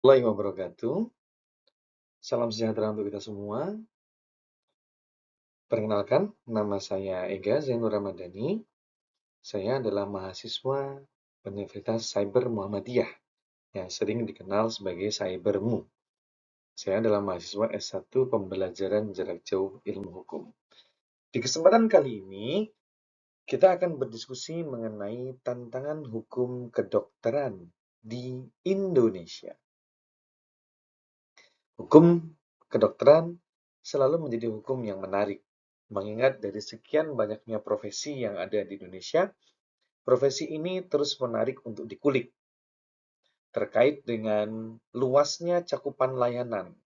Warahmatullahi wabarakatuh. Salam sejahtera untuk kita semua. Perkenalkan, nama saya Ega Zainur Ramadhani. Saya adalah mahasiswa Universitas Cyber Muhammadiyah yang sering dikenal sebagai Cybermu. Saya adalah mahasiswa S1 Pembelajaran Jarak Jauh Ilmu Hukum. Di kesempatan kali ini, kita akan berdiskusi mengenai tantangan hukum kedokteran di Indonesia. Hukum kedokteran selalu menjadi hukum yang menarik, mengingat dari sekian banyaknya profesi yang ada di Indonesia, profesi ini terus menarik untuk dikulik, terkait dengan luasnya cakupan layanan,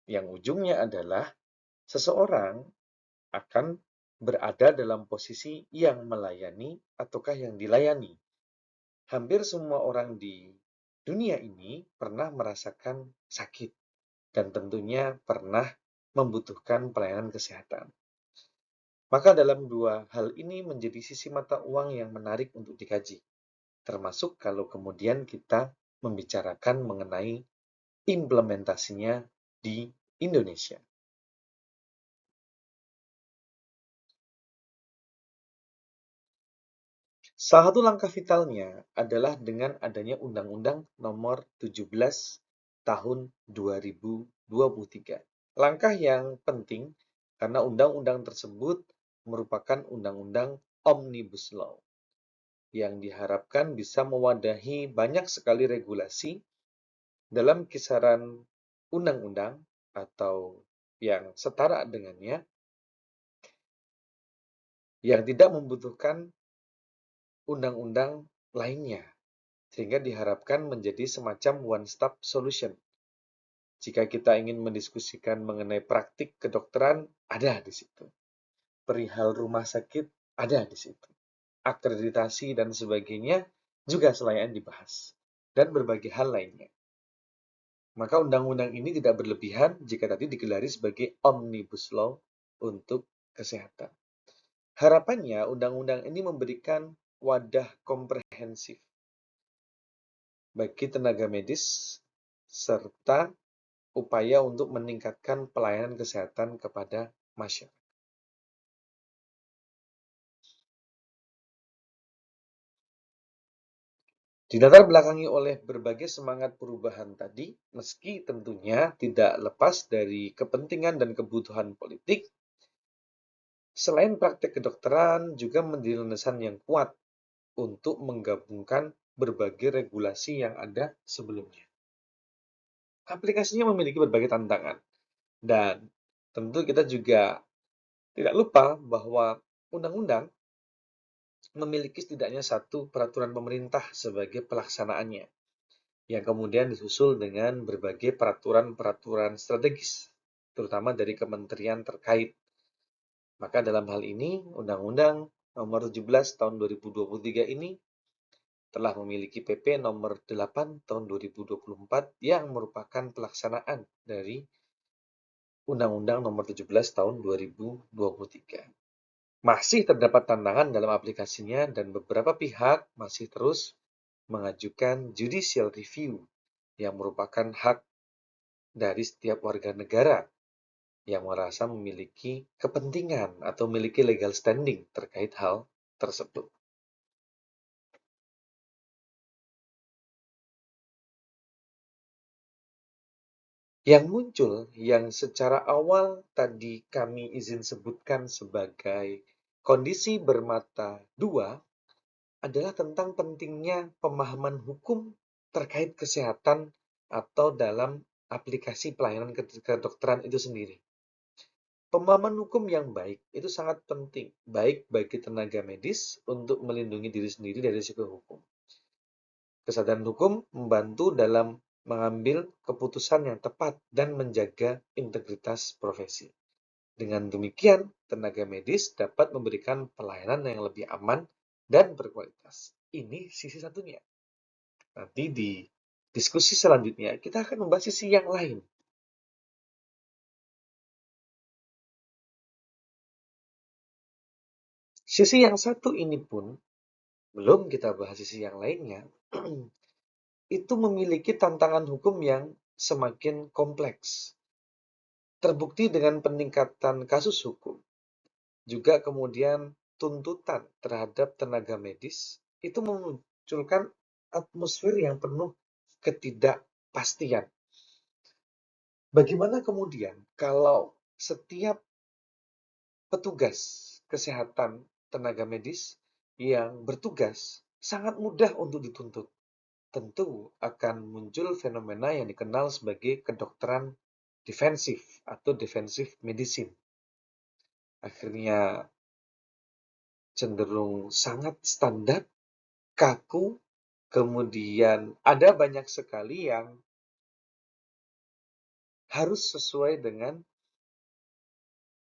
yang ujungnya adalah seseorang akan berada dalam posisi yang melayani ataukah yang dilayani. Hampir semua orang di dunia ini pernah merasakan sakit dan tentunya pernah membutuhkan pelayanan kesehatan. Maka dalam dua hal ini menjadi sisi mata uang yang menarik untuk dikaji, termasuk kalau kemudian kita membicarakan mengenai implementasinya di Indonesia. Salah satu langkah vitalnya adalah dengan adanya Undang-Undang Nomor 17 Tahun 2023. Langkah yang penting karena undang-undang tersebut merupakan undang-undang Omnibus Law yang diharapkan bisa mewadahi banyak sekali regulasi dalam kisaran undang-undang atau yang setara dengannya yang tidak membutuhkan undang-undang lainnya, sehingga diharapkan menjadi semacam one-stop solution. Jika kita ingin mendiskusikan mengenai praktik kedokteran, ada di situ. Perihal rumah sakit, ada di situ. Akreditasi dan sebagainya juga selayan dibahas. Dan berbagai hal lainnya. Maka undang-undang ini tidak berlebihan jika tadi digelari sebagai Omnibus Law untuk kesehatan. Harapannya, undang-undang ini memberikan wadah komprehensif bagi tenaga medis serta upaya untuk meningkatkan pelayanan kesehatan kepada masyarakat. Dilatar belakangi oleh berbagai semangat perubahan tadi, meski tentunya tidak lepas dari kepentingan dan kebutuhan politik, selain praktek kedokteran juga menjadi landasan yang kuat untuk menggabungkan berbagai regulasi yang ada sebelumnya. Aplikasinya memiliki berbagai tantangan, dan tentu kita juga tidak lupa bahwa undang-undang memiliki setidaknya satu peraturan pemerintah sebagai pelaksanaannya, yang kemudian disusul dengan berbagai peraturan-peraturan strategis, terutama dari kementerian terkait. Maka dalam hal ini, Undang-Undang Nomor 17 Tahun 2023 ini telah memiliki PP Nomor 8 Tahun 2024 yang merupakan pelaksanaan dari Undang-Undang Nomor 17 Tahun 2023. Masih terdapat tantangan dalam aplikasinya dan beberapa pihak masih terus mengajukan judicial review yang merupakan hak dari setiap warga negara yang merasa memiliki kepentingan atau memiliki legal standing terkait hal tersebut. Yang muncul, yang secara awal tadi kami izin sebutkan sebagai kondisi bermata dua, adalah tentang pentingnya pemahaman hukum terkait kesehatan atau dalam aplikasi pelayanan kedokteran itu sendiri. Pemahaman hukum yang baik itu sangat penting, baik bagi tenaga medis untuk melindungi diri sendiri dari risiko hukum. Kesadaran hukum membantu dalam mengambil keputusan yang tepat dan menjaga integritas profesi. Dengan demikian, tenaga medis dapat memberikan pelayanan yang lebih aman dan berkualitas. Ini sisi satunya. Nanti di diskusi selanjutnya, kita akan membahas sisi yang lain. Sisi yang satu ini pun, belum kita bahas sisi yang lainnya, itu memiliki tantangan hukum yang semakin kompleks. Terbukti dengan peningkatan kasus hukum, juga kemudian tuntutan terhadap tenaga medis, itu memunculkan atmosfer yang penuh ketidakpastian. Bagaimana kemudian kalau setiap petugas kesehatan tenaga medis yang bertugas sangat mudah untuk dituntut? Tentu akan muncul fenomena yang dikenal sebagai kedokteran defensif atau defensive medicine. Akhirnya cenderung sangat standar, kaku, kemudian ada banyak sekali yang harus sesuai dengan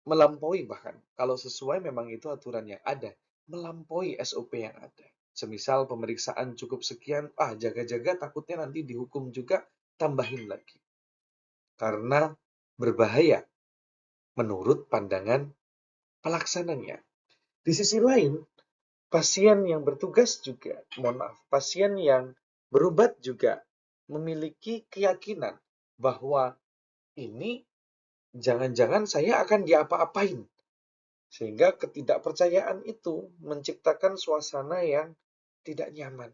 melampaui, bahkan kalau sesuai memang itu aturan yang ada, melampaui SOP yang ada. Semisal pemeriksaan cukup sekian, jaga-jaga takutnya nanti dihukum juga, tambahin lagi. Karena berbahaya menurut pandangan pelaksananya. Di sisi lain, pasien yang bertugas juga, pasien yang berobat juga memiliki keyakinan bahwa ini jangan-jangan saya akan diapa-apain. Sehingga ketidakpercayaan itu menciptakan suasana yang tidak nyaman.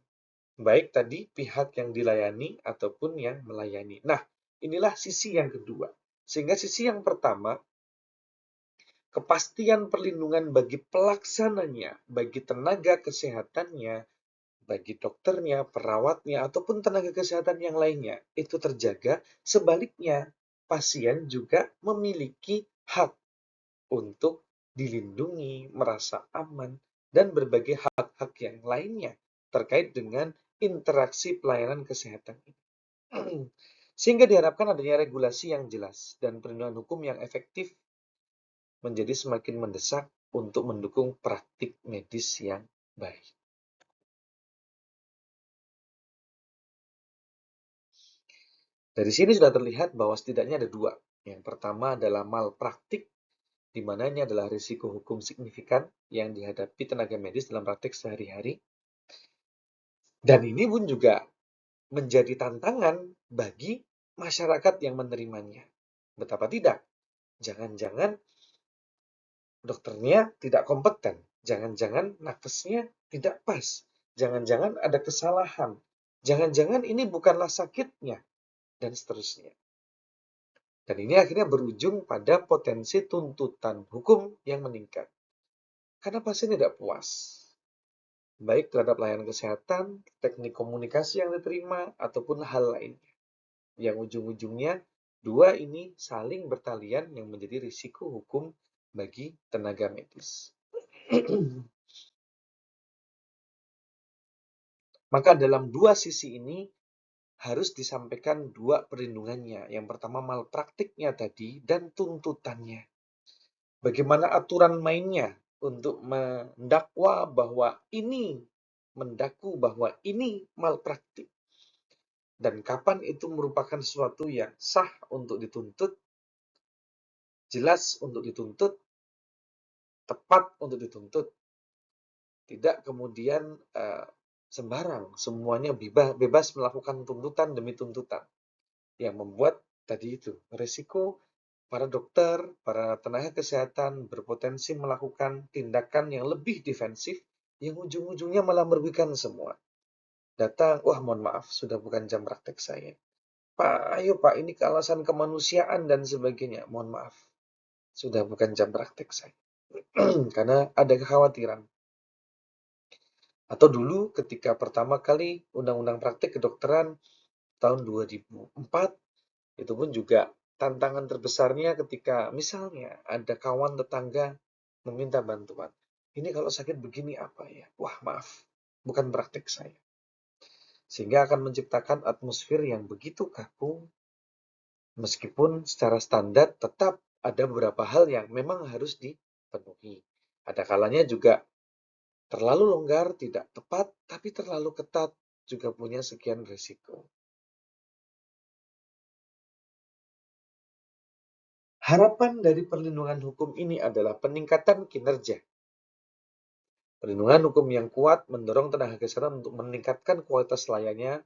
Baik tadi pihak yang dilayani ataupun yang melayani. Nah, inilah sisi yang kedua. Sehingga sisi yang pertama, kepastian perlindungan bagi pelaksananya, bagi tenaga kesehatannya, bagi dokternya, perawatnya, ataupun tenaga kesehatan yang lainnya, itu terjaga. Sebaliknya, pasien juga memiliki hak untuk dilindungi, merasa aman, dan berbagai hak-hak yang lainnya terkait dengan interaksi pelayanan kesehatan ini. Sehingga diharapkan adanya regulasi yang jelas dan perlindungan hukum yang efektif menjadi semakin mendesak untuk mendukung praktik medis yang baik. Dari sini sudah terlihat bahwa setidaknya ada dua. Yang pertama adalah malpraktik, di mana ini adalah risiko hukum signifikan yang dihadapi tenaga medis dalam praktik sehari-hari. Dan ini pun juga menjadi tantangan bagi masyarakat yang menerimanya. Betapa tidak? Jangan-jangan dokternya tidak kompeten, jangan-jangan nakesnya tidak pas, jangan-jangan ada kesalahan, jangan-jangan ini bukanlah sakitnya, dan seterusnya. Dan ini akhirnya berujung pada potensi tuntutan hukum yang meningkat. Karena pasien tidak puas, baik terhadap layanan kesehatan, teknik komunikasi yang diterima, ataupun hal lainnya. Yang ujung-ujungnya, dua ini saling bertalian yang menjadi risiko hukum bagi tenaga medis. Maka dalam dua sisi ini harus disampaikan dua perlindungannya. Yang pertama malpraktiknya tadi dan tuntutannya. Bagaimana aturan mainnya untuk mendakwa bahwa ini, mendaku bahwa ini malpraktik. Dan kapan itu merupakan sesuatu yang sah untuk dituntut, jelas untuk dituntut, tepat untuk dituntut. Tidak kemudian sembarang, semuanya bebas melakukan tuntutan demi tuntutan. Yang membuat tadi itu, risiko para dokter, para tenaga kesehatan berpotensi melakukan tindakan yang lebih defensif, yang ujung-ujungnya malah merugikan semua. Datang, wah mohon maaf, sudah bukan jam praktek saya. Pak, ayo Pak, ini alasan kemanusiaan dan sebagainya. Mohon maaf, sudah bukan jam praktek saya. Karena ada kekhawatiran. Atau dulu ketika pertama kali Undang-Undang Praktik Kedokteran tahun 2004, itu pun juga tantangan terbesarnya ketika misalnya ada kawan tetangga meminta bantuan. Ini kalau sakit begini apa ya? Wah maaf, bukan praktik saya. Sehingga akan menciptakan atmosfer yang begitu kaku, meskipun secara standar tetap ada beberapa hal yang memang harus dipenuhi. Ada kalanya juga terlalu longgar, tidak tepat, tapi terlalu ketat juga punya sekian risiko. Harapan dari perlindungan hukum ini adalah peningkatan kinerja. Perlindungan hukum yang kuat mendorong tenaga kesehatan untuk meningkatkan kualitas layanannya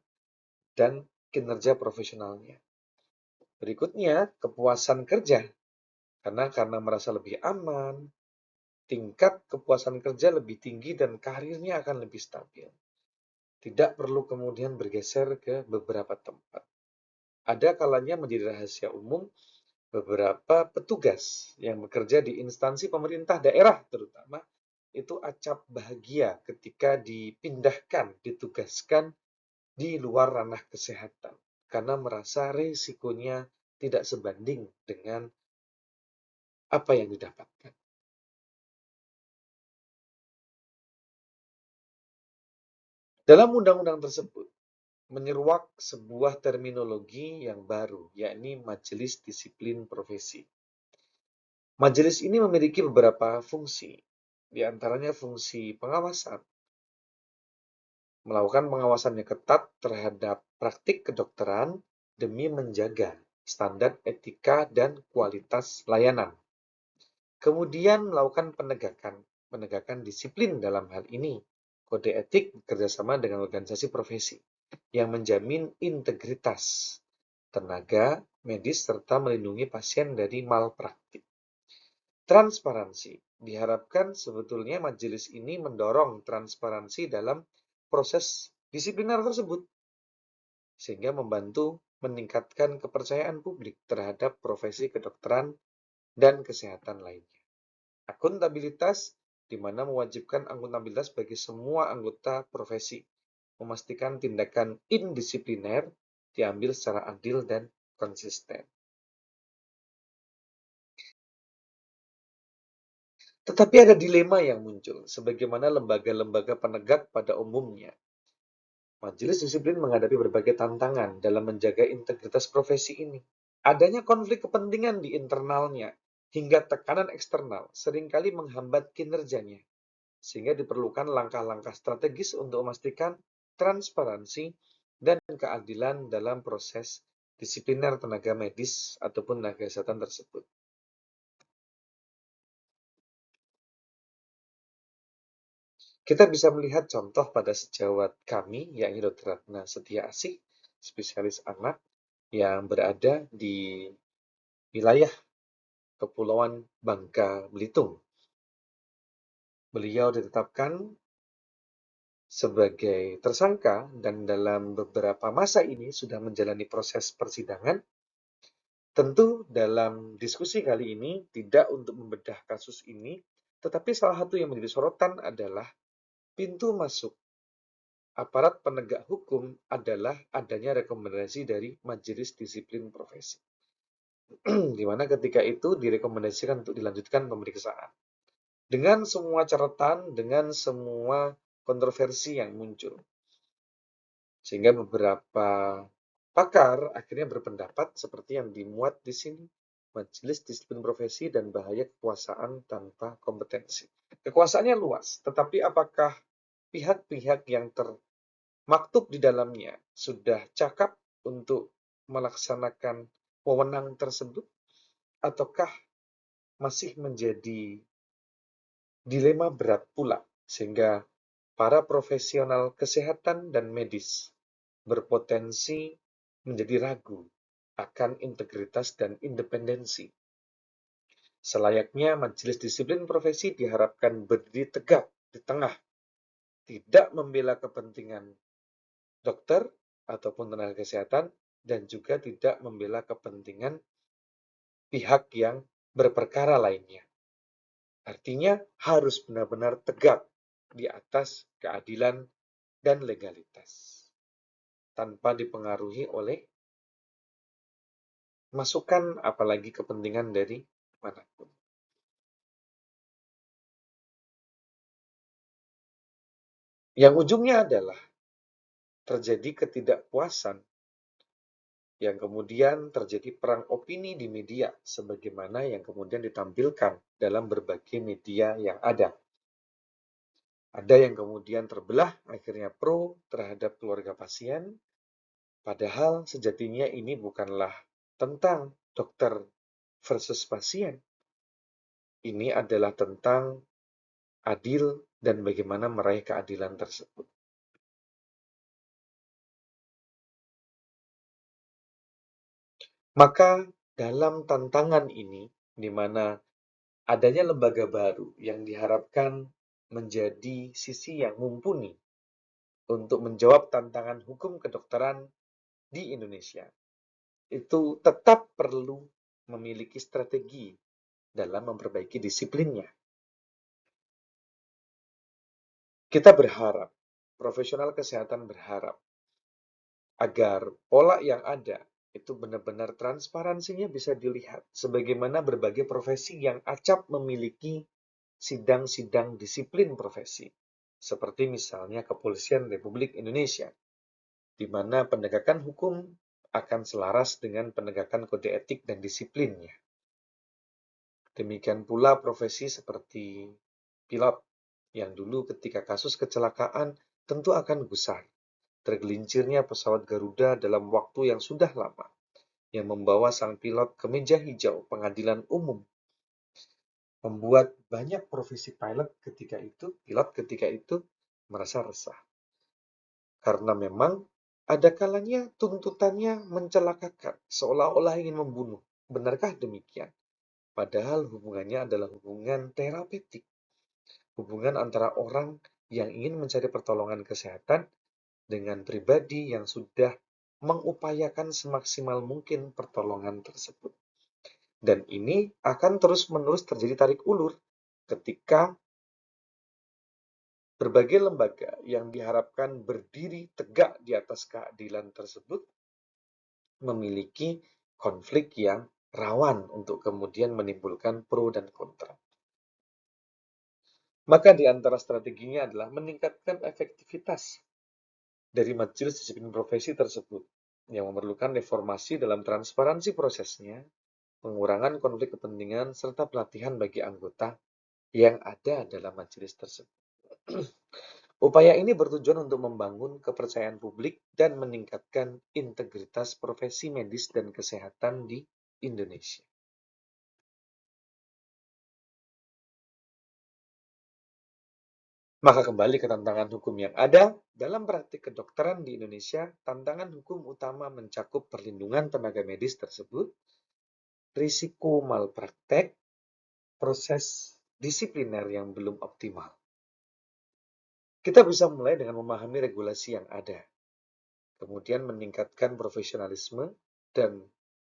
dan kinerja profesionalnya. Berikutnya, kepuasan kerja. Karena merasa lebih aman, tingkat kepuasan kerja lebih tinggi dan karirnya akan lebih stabil. Tidak perlu kemudian bergeser ke beberapa tempat. Ada kalanya menjadi rahasia umum, beberapa petugas yang bekerja di instansi pemerintah daerah terutama, itu acap bahagia ketika dipindahkan, ditugaskan di luar ranah kesehatan. Karena merasa risikonya tidak sebanding dengan apa yang didapatkan. Dalam undang-undang tersebut, menyeruak sebuah terminologi yang baru, yakni Majelis Disiplin Profesi. Majelis ini memiliki beberapa fungsi, di antaranya fungsi pengawasan, melakukan pengawasan yang ketat terhadap praktik kedokteran demi menjaga standar etika dan kualitas layanan. Kemudian melakukan penegakan disiplin dalam hal ini, kode etik bekerjasama dengan organisasi profesi yang menjamin integritas tenaga medis serta melindungi pasien dari malpraktik. Transparansi. Diharapkan sebetulnya majelis ini mendorong transparansi dalam proses disipliner tersebut, sehingga membantu meningkatkan kepercayaan publik terhadap profesi kedokteran dan kesehatan lainnya. Akuntabilitas, di mana mewajibkan akuntabilitas bagi semua anggota profesi, memastikan tindakan indisipliner diambil secara adil dan konsisten. Tetapi ada dilema yang muncul, sebagaimana lembaga-lembaga penegak pada umumnya. Majelis disiplin menghadapi berbagai tantangan dalam menjaga integritas profesi ini. Adanya konflik kepentingan di internalnya, hingga tekanan eksternal seringkali menghambat kinerjanya, sehingga diperlukan langkah-langkah strategis untuk memastikan transparansi dan keadilan dalam proses disipliner tenaga medis ataupun tenaga kesehatan tersebut. Kita bisa melihat contoh pada sejawat kami, yakni Dr. Ratna Setia Asih, spesialis anak yang berada di wilayah Kepulauan Bangka Belitung. Beliau ditetapkan sebagai tersangka dan dalam beberapa masa ini sudah menjalani proses persidangan. Tentu dalam diskusi kali ini tidak untuk membedah kasus ini, tetapi salah satu yang menjadi sorotan adalah pintu masuk aparat penegak hukum adalah adanya rekomendasi dari Majelis Disiplin Profesi. Di mana ketika itu direkomendasikan untuk dilanjutkan pemeriksaan. Dengan semua catatan, dengan semua kontroversi yang muncul. Sehingga beberapa pakar akhirnya berpendapat seperti yang dimuat di sini, Majelis Disiplin Profesi dan bahaya kekuasaan tanpa kompetensi. Kekuasaannya luas, tetapi apakah pihak-pihak yang termaktub di dalamnya sudah cakap untuk melaksanakan wewenang tersebut, ataukah masih menjadi dilema berat pula, sehingga para profesional kesehatan dan medis berpotensi menjadi ragu akan integritas dan independensi. Selayaknya Majelis Disiplin Profesi diharapkan berdiri tegak di tengah, tidak membela kepentingan dokter ataupun tenaga kesehatan, dan juga tidak membela kepentingan pihak yang berperkara lainnya. Artinya harus benar-benar tegak di atas keadilan dan legalitas, tanpa dipengaruhi oleh masukan apalagi kepentingan dari manapun. Yang ujungnya adalah terjadi ketidakpuasan yang kemudian terjadi perang opini di media sebagaimana yang kemudian ditampilkan dalam berbagai media yang ada. Ada yang kemudian terbelah akhirnya pro terhadap keluarga pasien, padahal sejatinya ini bukanlah tentang dokter versus pasien. Ini adalah tentang adil dan bagaimana meraih keadilan tersebut. Maka dalam tantangan ini, di mana adanya lembaga baru yang diharapkan menjadi sisi yang mumpuni untuk menjawab tantangan hukum kedokteran di Indonesia, itu tetap perlu memiliki strategi dalam memperbaiki disiplinnya. Kita berharap, profesional kesehatan berharap, agar pola yang ada itu benar-benar transparansinya bisa dilihat, sebagaimana berbagai profesi yang acap memiliki sidang-sidang disiplin profesi, seperti misalnya Kepolisian Republik Indonesia, di mana penegakan hukum akan selaras dengan penegakan kode etik dan disiplinnya. Demikian pula profesi seperti pilot, yang dulu ketika kasus kecelakaan tentu akan gusar, tergelincirnya pesawat Garuda dalam waktu yang sudah lama, yang membawa sang pilot ke meja hijau pengadilan umum, membuat banyak profesi pilot ketika itu merasa resah. Karena memang ada kalanya tuntutannya mencelakakan, seolah-olah ingin membunuh. Benarkah demikian? Padahal hubungannya adalah hubungan terapeutik, hubungan antara orang yang ingin mencari pertolongan kesehatan dengan pribadi yang sudah mengupayakan semaksimal mungkin pertolongan tersebut. Dan ini akan terus-menerus terjadi tarik ulur ketika berbagai lembaga yang diharapkan berdiri tegak di atas keadilan tersebut memiliki konflik yang rawan untuk kemudian menimbulkan pro dan kontra. Maka di antara strateginya adalah meningkatkan efektivitas dari majelis disiplin profesi tersebut, yang memerlukan reformasi dalam transparansi prosesnya, pengurangan konflik kepentingan, serta pelatihan bagi anggota yang ada dalam majelis tersebut. Upaya ini bertujuan untuk membangun kepercayaan publik dan meningkatkan integritas profesi medis dan kesehatan di Indonesia. Maka kembali ke tantangan hukum yang ada, dalam praktik kedokteran di Indonesia, tantangan hukum utama mencakup perlindungan tenaga medis tersebut, risiko malpraktek, proses disipliner yang belum optimal. Kita bisa mulai dengan memahami regulasi yang ada, kemudian meningkatkan profesionalisme dan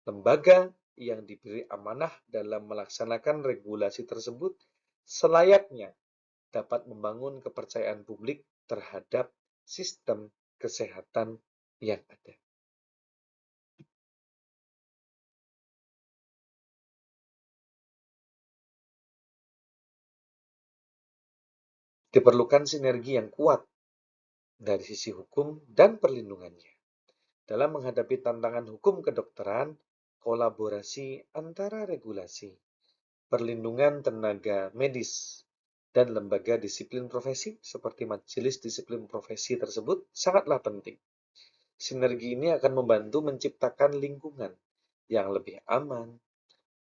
lembaga yang diberi amanah dalam melaksanakan regulasi tersebut selayaknya dapat membangun kepercayaan publik terhadap sistem kesehatan yang ada. Diperlukan sinergi yang kuat dari sisi hukum dan perlindungannya. Dalam menghadapi tantangan hukum kedokteran, kolaborasi antara regulasi, perlindungan tenaga medis, dan lembaga disiplin profesi seperti majelis disiplin profesi tersebut sangatlah penting. Sinergi ini akan membantu menciptakan lingkungan yang lebih aman,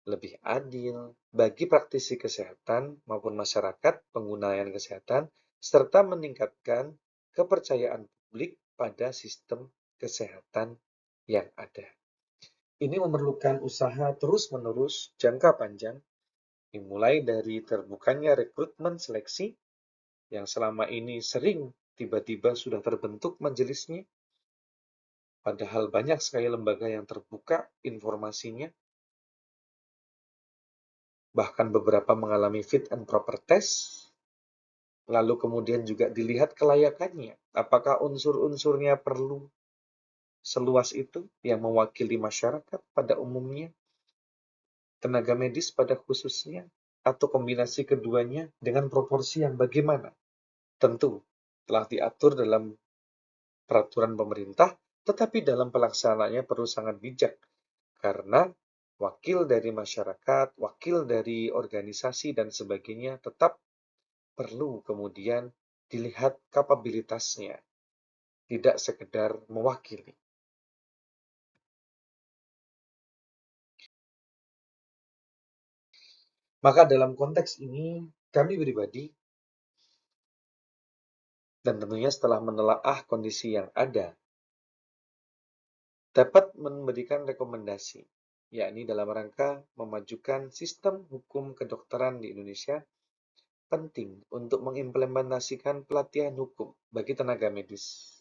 lebih adil bagi praktisi kesehatan maupun masyarakat pengguna layanan kesehatan, serta meningkatkan kepercayaan publik pada sistem kesehatan yang ada. Ini memerlukan usaha terus-menerus jangka panjang, dimulai dari terbukanya rekrutmen seleksi yang selama ini sering tiba-tiba sudah terbentuk majelisnya, padahal banyak sekali lembaga yang terbuka informasinya, bahkan beberapa mengalami fit and proper test, lalu kemudian juga dilihat kelayakannya, apakah unsur-unsurnya perlu seluas itu yang mewakili masyarakat pada umumnya, tenaga medis pada khususnya, atau kombinasi keduanya dengan proporsi yang bagaimana. Tentu telah diatur dalam peraturan pemerintah, tetapi dalam pelaksanaannya perlu sangat bijak, karena wakil dari masyarakat, wakil dari organisasi, dan sebagainya tetap perlu kemudian dilihat kapabilitasnya, tidak sekedar mewakili. Maka dalam konteks ini, kami pribadi, dan tentunya setelah menelaah kondisi yang ada, dapat memberikan rekomendasi yakni dalam rangka memajukan sistem hukum kedokteran di Indonesia, penting untuk mengimplementasikan pelatihan hukum bagi tenaga medis.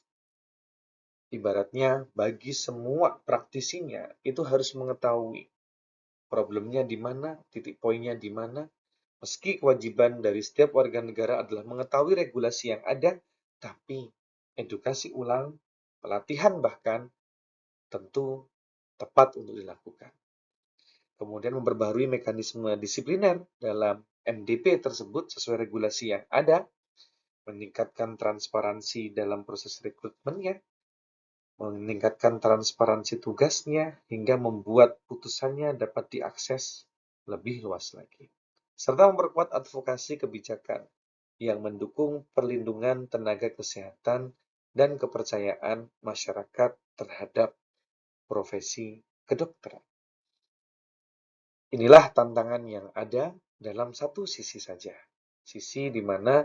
Ibaratnya, bagi semua praktisinya itu harus mengetahui problemnya di mana, titik poinnya di mana, meski kewajiban dari setiap warga negara adalah mengetahui regulasi yang ada, tapi edukasi ulang, pelatihan bahkan, tentu tepat untuk dilakukan. Kemudian memperbaharui mekanisme disipliner dalam MDP tersebut sesuai regulasi yang ada, meningkatkan transparansi dalam proses rekrutmennya, meningkatkan transparansi tugasnya, hingga membuat putusannya dapat diakses lebih luas lagi. Serta memperkuat advokasi kebijakan yang mendukung perlindungan tenaga kesehatan dan kepercayaan masyarakat terhadap profesi kedokteran. Inilah tantangan yang ada dalam satu sisi saja. Sisi di mana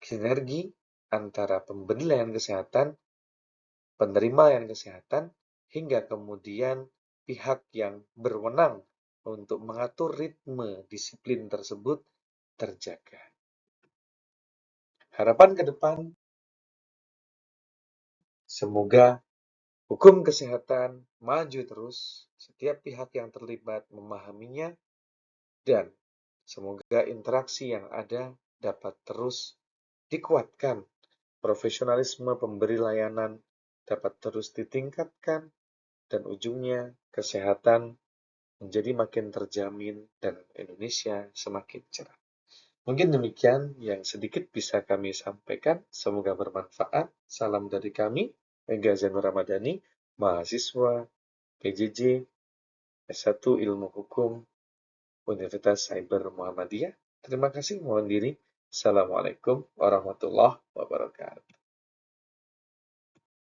sinergi antara pemberi layanan kesehatan, penerima layanan kesehatan, hingga kemudian pihak yang berwenang untuk mengatur ritme disiplin tersebut terjaga. Harapan ke depan, semoga hukum kesehatan maju terus, setiap pihak yang terlibat memahaminya, dan semoga interaksi yang ada dapat terus dikuatkan. Profesionalisme pemberi layanan dapat terus ditingkatkan, dan ujungnya kesehatan menjadi makin terjamin dan Indonesia semakin cerah. Mungkin demikian yang sedikit bisa kami sampaikan. Semoga bermanfaat. Salam dari kami, Ega Zainur Ramadhani, mahasiswa PJJ S1 Ilmu Hukum Universitas Cyber Muhammadiyah. Terima kasih, mohon diri. Assalamualaikum warahmatullahi wabarakatuh.